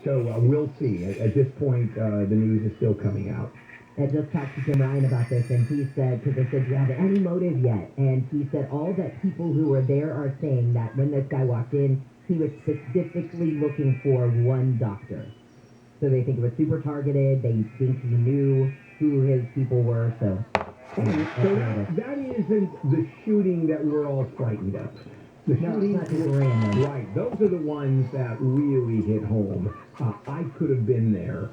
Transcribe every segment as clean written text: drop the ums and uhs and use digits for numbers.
So we'll see. At this point, the news is still coming out. I just talked to Tim Ryan about this, and he said, because I said, do you have any motive yet? And he said all that people who were there are saying that when this guy walked in, he was specifically looking for one doctor. So they think it was super targeted. They think he knew who his people were. So that isn't the shooting that we're all frightened of. The shooting, it's not just random. right? Those are the ones that really hit home. I could have been there.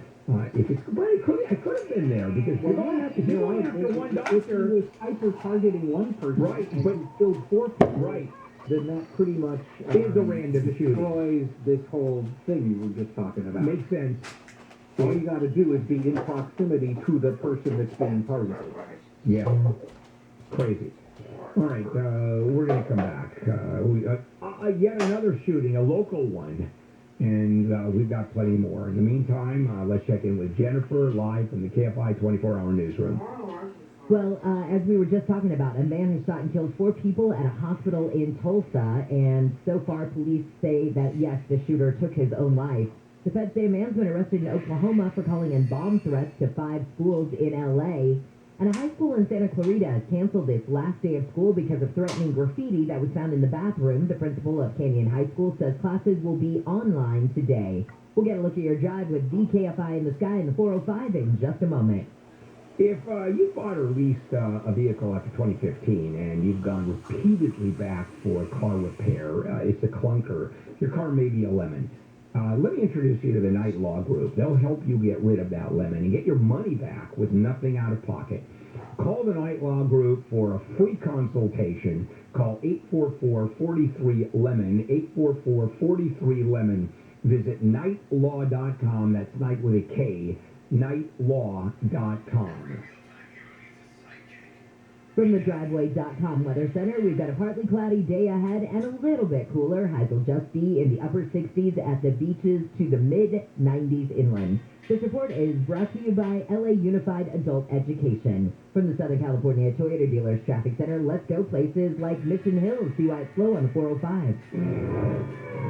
If it's, well, I could have been there because you're going after one doctor. If he was hyper targeting one person, right? And But he killed 4 people, right. Then that pretty much Is a random shooting. destroys this whole thing you were just talking about. Makes sense. All you got to do is be in proximity to the person that's being targeted. Yeah. Crazy. All right, we're going to come back. Yet another shooting, a local one, and we've got plenty more. In the meantime, let's check in with Jennifer live from the KFI 24-hour newsroom. Well, as we were just talking about, a man has shot and killed 4 people at a hospital in Tulsa, and so far police say that, yes, the shooter took his own life. The feds say a man's been arrested in Oklahoma for calling in bomb threats to 5 schools in L.A., and a high school in Santa Clarita has canceled its last day of school because of threatening graffiti that was found in the bathroom. The principal of Canyon High School says classes will be online today. We'll get a look at your drive with DKFI in the sky in the 405 in just a moment. If you bought or leased a vehicle after 2015 and you've gone repeatedly back for car repair, it's a clunker. Your car may be a lemon. Let me introduce you to the Night Law Group. They'll help you get rid of that lemon and get your money back with nothing out of pocket. Call the Night Law Group for a free consultation. Call 844-43-LEMON, 844-43-LEMON. Visit nightlaw.com. That's night with a K, nightlaw.com. From the driveway.com Weather Center, we've got a partly cloudy day ahead and a little bit cooler. Highs will just be in the upper 60s at the beaches to the mid-90s inland. This report is brought to you by LA Unified Adult Education. From the Southern California Toyota Dealers Traffic Center, let's go places like Mission Hills. See why it's slow on the 405.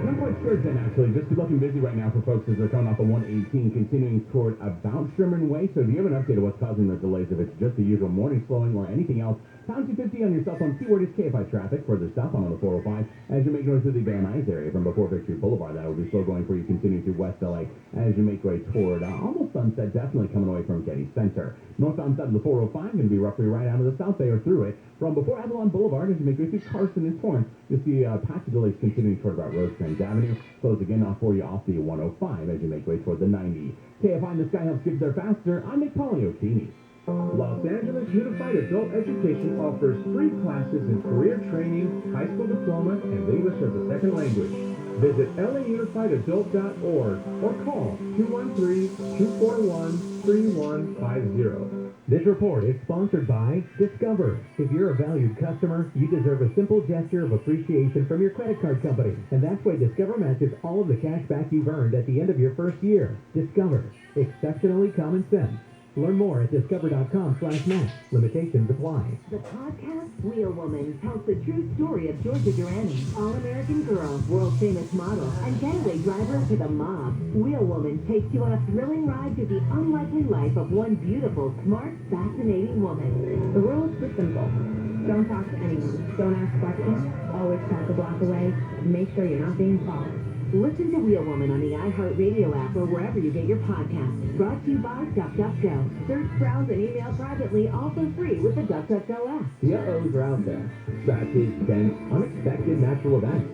Not quite certain, actually. Just looking busy right now for folks as they're coming off of 118, continuing toward about Sherman Way. So if you have an update of what's causing the delays, if it's just the usual morning slowing or anything else, pound 250 on your cell phone. Keyword is KFI traffic. Further southbound on the 405 as you make noise to the Van Nuys area from before Victory Boulevard. That will be slow going for you, continuing through West LA as you make way toward almost Sunset, definitely coming away from Getty Center. Northbound side of the 405 going to be roughly right out of the South Bay or through it. From before Avalon Boulevard as you make way through Carson and Torrance, you'll see patch of delays continuing toward about Rosecrans Avenue. Close again off for you off the 105 as you make way toward the 90. KFI in the Sky helps get there faster. I'm Nick Poliotini. Los Angeles Unified Adult Education offers free classes in career training, high school diploma, and English as a second language. Visit launifiedadult.org or call 213-241-3150. This report is sponsored by Discover. If you're a valued customer, you deserve a simple gesture of appreciation from your credit card company. And that's why Discover matches all of the cash back you've earned at the end of your first year. Discover. Exceptionally common sense. Learn more at discover.com/match. Limitations apply. The podcast Wheel Woman tells the true story of Georgia Durrani, all-American girl, world-famous model, and getaway driver to the mob. Wheel Woman takes you on a thrilling ride through the unlikely life of one beautiful, smart, fascinating woman. The rules are simple. Don't talk to anyone. Don't ask questions. Always talk a block away. Make sure you're not being followed. Listen to Wheel Woman on the iHeartRadio app or wherever you get your podcasts. Brought to you by DuckDuckGo. Search, browse, and email privately, all for free with the DuckDuckGo app. The uh-ohs are out there. Scratches, dents, unexpected natural events.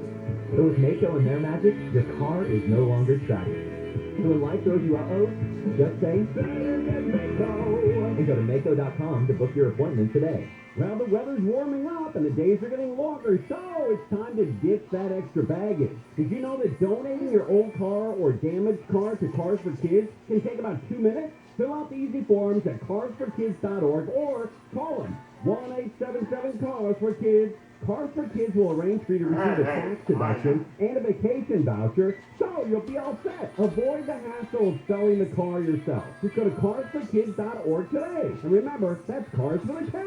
But with Mako and their magic, your car is no longer tracked. So when life throws you uh-ohs, just say, better get Mako! And go to Mako.com to book your appointment today. Well, the weather's warming up and the days are getting longer, so it's time to ditch that extra baggage. Did you know that donating your old car or damaged car to Cars for Kids can take about 2 minutes? Fill out the easy forms at carsforkids.org or call them 1-877-CARS-FOR-KIDS. Cars for Kids will arrange for you to receive a tax deduction and a vacation voucher, so you'll be all set. Avoid the hassle of selling the car yourself. Just go to carsforkids.org today. And remember, that's Cars with a K. I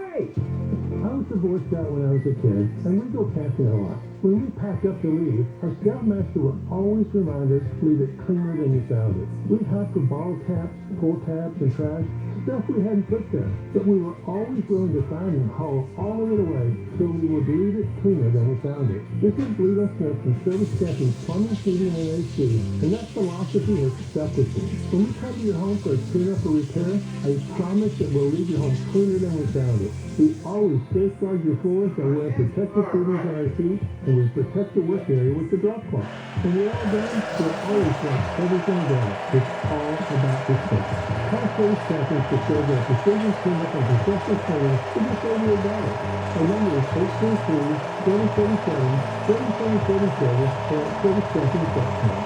was divorced out when I was a kid, and we go camping a lot. When we pack up to leave, our scoutmaster will always remind us to leave it cleaner than you found it. We'd have to borrow taps, pull tabs, and trash, stuff we hadn't put there, but we were always willing to find and haul all of it away so we would leave it cleaner than we found it. This is Lito Smith from Service Staffing Plumbing, Heating, and AC, and that philosophy has stuck with me. When we come to your home for a cleanup or repair, I promise that we'll leave your home cleaner than we found it. We always safeguard your floors by wearing protective fittings on our feet, and we protect the work area with the drop cloth. When we're all done, we'll always want everything done. It's all about respect. Call Service Staffing to serve their precision cleanup and professional cleaning to just over $1. Our number is 833-737-7737 or at servicestaffing.com.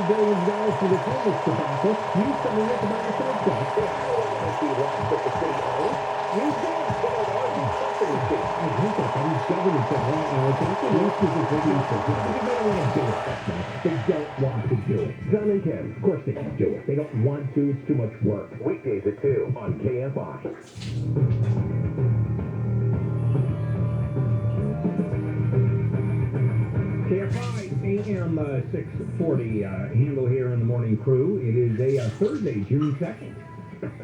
Billions of dollars for the cannabis tobacco. You started with about a sales tax. If you want to put the city on, you can put it on your property fee. I think that he's government said, well, that's the worst is the producer. They don't want to do it. They don't want to do it. John and Ken, of course they can do it. They don't want to. It's too much work. Weekdays at 2 on KFI. KFI AM 640 handle here in the morning crew. It is a Thursday, June 2nd.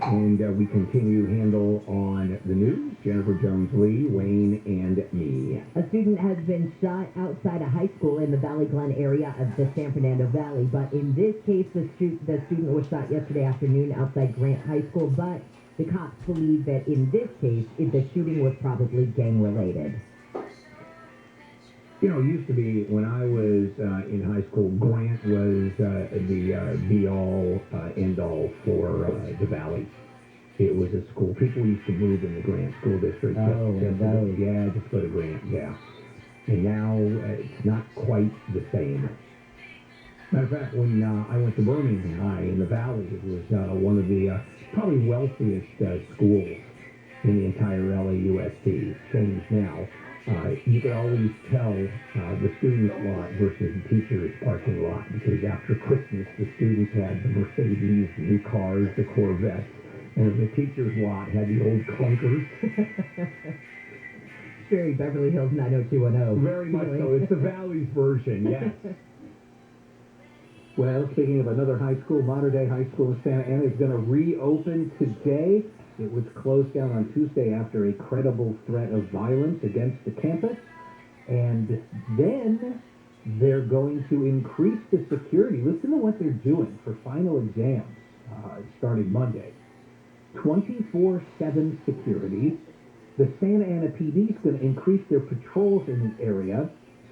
And we continue handle on the news. Jennifer Jones-Lee, Wayne, and me. A student has been shot outside a high school in the Valley Glen area of the San Fernando Valley. But in this case, the student was shot yesterday afternoon outside Grant High School. But the cops believe that in this case, the shooting was probably gang-related. You know, it used to be when I was in high school, Grant was the be-all, end-all for the Valley. It was a school. People used to move in the Grant School District. Just go to Grant, yeah. And now it's not quite the same. Matter of fact, when I went to Birmingham High in the Valley, it was one of the probably wealthiest schools in the entire LAUSD. It's changed now. You could always tell the student lot versus the teacher's parking lot because after Christmas, the students had the Mercedes, the new cars, the Corvettes, and the teacher's lot had the old clunkers. Very Beverly Hills 90210. Very much so. It's the Valley's version, yes. Well, speaking of another high school, modern-day high school in Santa Ana is going to reopen today. It was closed down on Tuesday after a credible threat of violence against the campus. And then they're going to increase the security. Listen to what they're doing for final exams starting Monday. 24/7 security. The Santa Ana PD is going to increase their patrols in the area.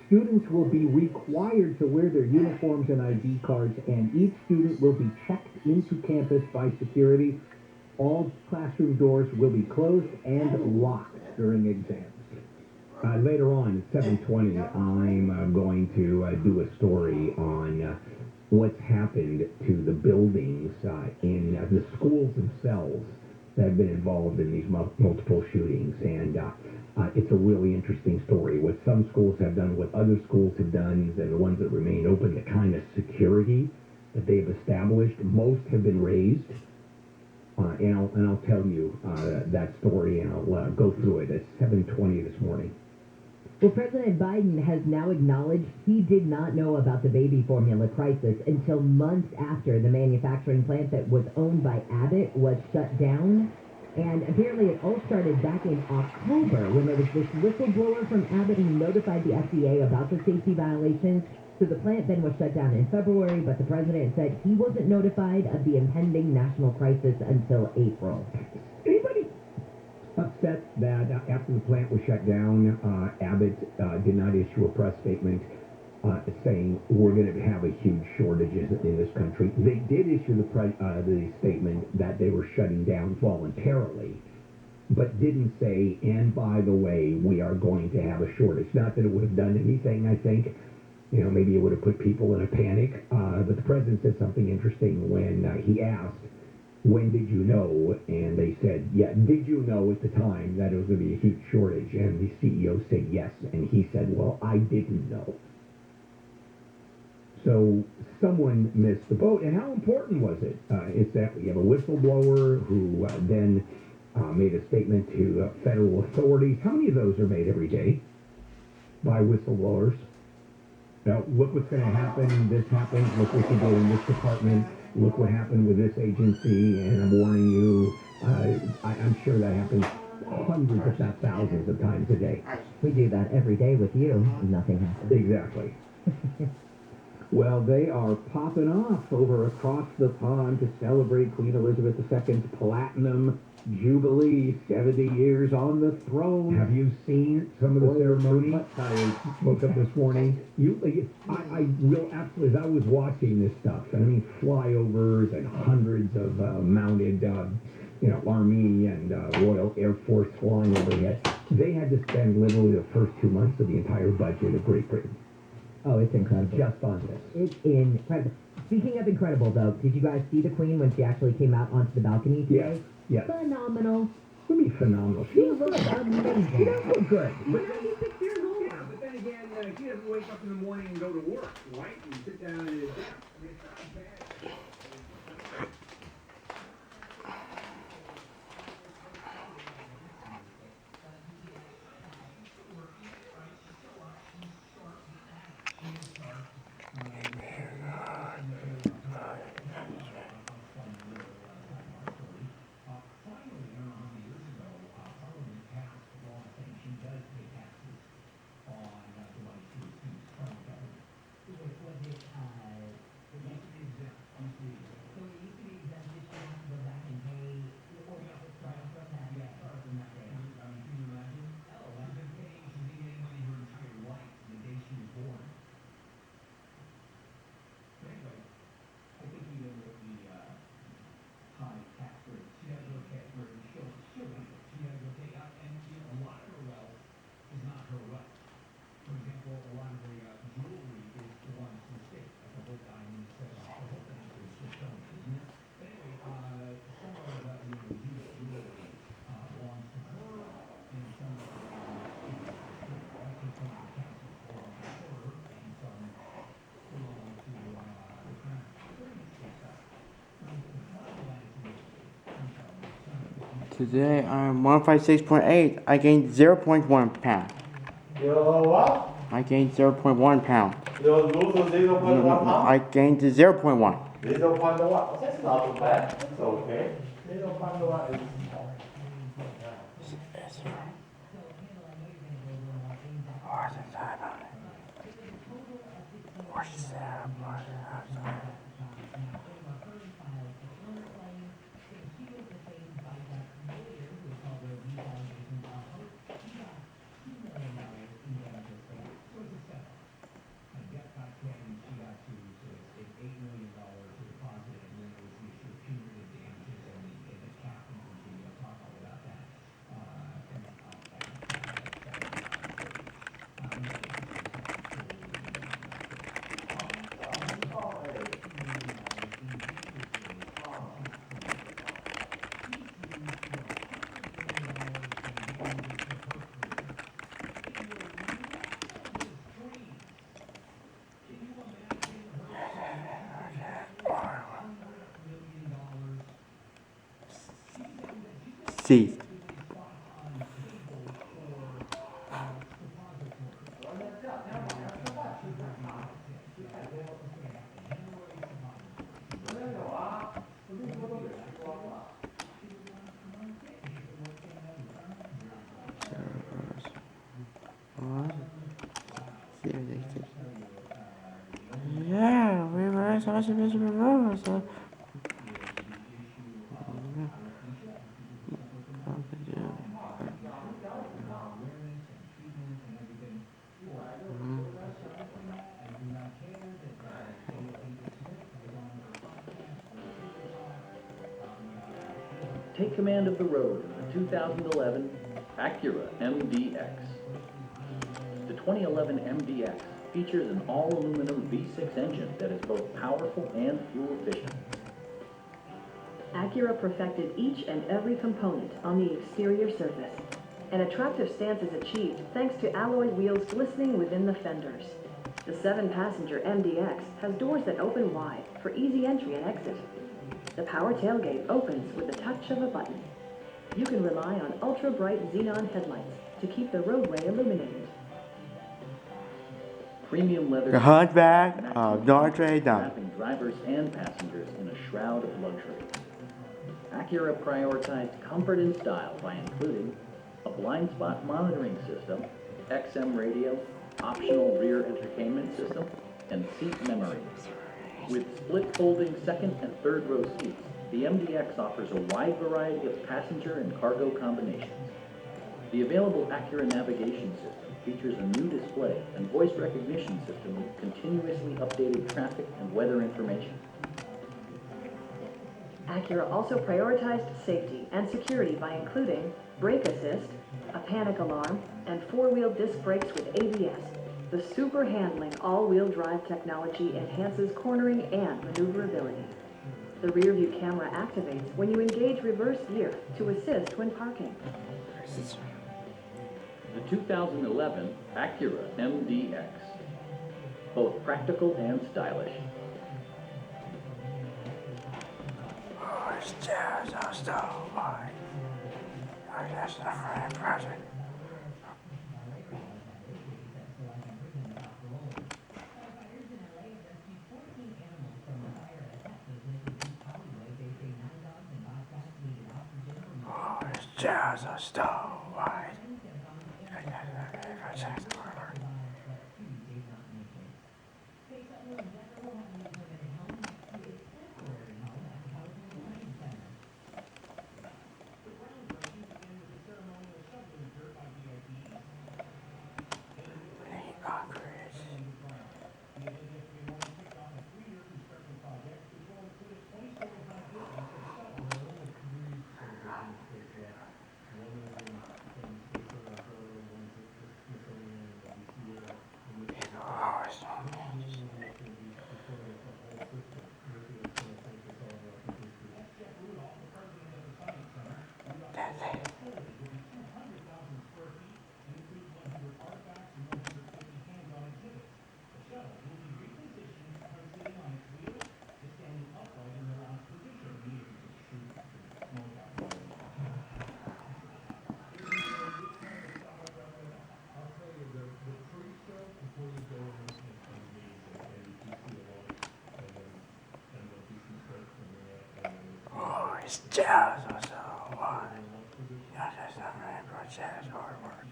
Students will be required to wear their uniforms and ID cards, and each student will be checked into campus by security. All classroom doors will be closed and locked during exams. Later on at 7:20, I'm going to do a story on what's happened to the buildings in the schools themselves that have been involved in these multiple shootings. And it's a really interesting story. What some schools have done, what other schools have done, and the ones that remain open, the kind of security that they've established. Most have been raised. And I'll tell you that story, and I'll go through it at 7:20 this morning. Well, President Biden has now acknowledged he did not know about the baby formula crisis until months after the manufacturing plant that was owned by Abbott was shut down. And apparently it all started back in October when there was this whistleblower from Abbott who notified the FDA about the safety violations. So the plant then was shut down in February, but the president said he wasn't notified of the impending national crisis until April. Anybody upset that after the plant was shut down, Abbott did not issue a press statement saying we're going to have a huge shortage in this country? They did issue the statement that they were shutting down voluntarily, but didn't say, and by the way, we are going to have a shortage. Not that it would have done anything, I think. You know, maybe it would have put people in a panic. But the president said something interesting when he asked, when did you know? And they said, yeah, did you know at the time that it was going to be a huge shortage? And the CEO said yes. And he said, well, I didn't know. So someone missed the boat, and how important was it? It's that we have a whistleblower who then made a statement to federal authorities. How many of those are made every day by whistleblowers? Now, look what's going to happen. This happened. Look what you did in this department. Look what happened with this agency, and I'm warning you. I'm sure that happens hundreds, if not thousands, of times a day. We do that every day with you, and nothing happens. Exactly. Well, they are popping off over across the pond to celebrate Queen Elizabeth II's Platinum Jubilee, 70 years on the throne. Have you seen some of the ceremony? I Woke up this morning. I will absolutely. As I was watching this stuff, I mean, flyovers and hundreds of mounted, Army and Royal Air Force flying overhead. They had to spend literally the first 2 months of the entire budget of Great Britain. Oh, it's incredible. Just on this. It's incredible. Speaking of incredible, though, did you guys see the Queen when she actually came out onto the balcony today? Yes. Phenomenal. What do you mean phenomenal? She looks amazing. She does look good. But 96 years old. yeah, but then again, she doesn't wake up in the morning and go to work, right? And sit down at a desk. I mean, it's not bad. Today I'm 156.8. I gained 0.1 pound. You what? I gained 0.1 pound. You lose 0.1 pound? I gained 0.1. 0.1. That's not too bad. It's okay. 0.1 is C. Yeah, we were supposed to be reversed. Take command of the road in the 2011 Acura MDX. The 2011 MDX features an all-aluminum V6 engine that is both powerful and fuel efficient. Acura perfected each and every component on the exterior surface. An attractive stance is achieved thanks to alloy wheels glistening within the fenders. The 7-passenger MDX has doors that open wide for easy entry and exit. The power tailgate opens with the touch of a button. You can rely on ultra-bright xenon headlights to keep the roadway illuminated. Premium leather. The Hunchback of Notre Dame. Wrapping drivers and passengers in a shroud of luxury. Acura prioritized comfort and style by including a blind spot monitoring system, XM radio, optional rear entertainment system, and seat memory. With split folding second and third row seats, the MDX offers a wide variety of passenger and cargo combinations. The available Acura navigation system features a new display and voice recognition system with continuously updated traffic and weather information. Acura also prioritized safety and security by including brake assist, a panic alarm, and 4-wheel disc brakes with ABS. The super handling all-wheel drive technology enhances cornering and maneuverability. The rear view camera activates when you engage reverse gear to assist when parking. The 2011 Acura MDX. Both practical and stylish. It's just a story. I guess I'm very present. It's just a story. It's just a story. Not just a very process hard work.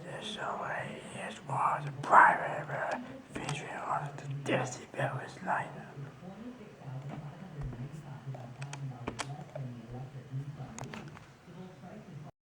This story is was a private featuring on the Dusty Bellis lineup.